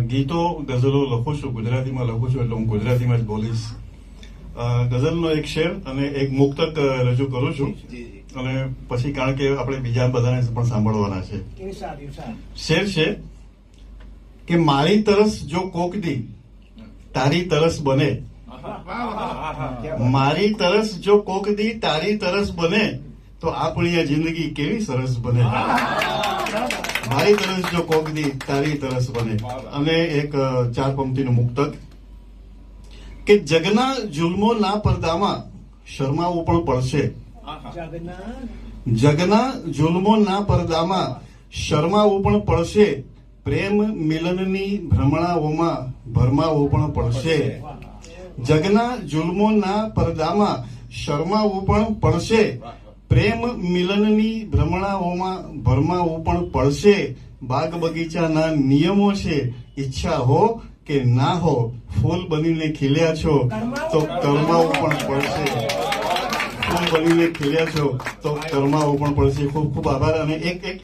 ગીતો ગઝલો લખું છું, ગુજરાતીમાં લખું છું, એટલે હું ગુજરાતીમાં જ બોલીશ. ગઝલનો એક શેર અને એક મુક્તક રજૂ કરું છું અને પછી કારણ કે આપણે બીજા બધાને પણ સાંભળવાના છે. શેર છે કે મારી તરસ જો કોક દી તારી તરસ બને, મારી તરસ જો કોક દી તારી તરસ બને તો આપણી આ જિંદગી કેવી સરસ બને. મારી તરસ જો કોક દી તારી તરસ બને. અને એક 4 પંક્તિનું મુક્તક કે જગના જુલ્મોના પડદામાં શરમાવું પણ પડશે, જગના જુલ્મોના પડદામાં શરમાવું પણ પડશે, પ્રેમ મિલનની ભ્રમણાઓમાં ભરમાવું પણ પડશે. જગના જુલ્મોના પડદામાં શરમાવું પણ પડશે, પ્રેમ મિલનની ભ્રમણાઓમાં ભરમાવું પણ પડશે. બાગ બગીચાના નિયમો છે, ઈચ્છા હો કે ના હો, ફૂલ બનીને ખીલ્યા છો તો કરમાવું પણ પડશે, ફૂલ બનીને ખીલ્યા છો તો કરમાવું પણ પડશે. ખૂબ ખૂબ આભાર. અને એક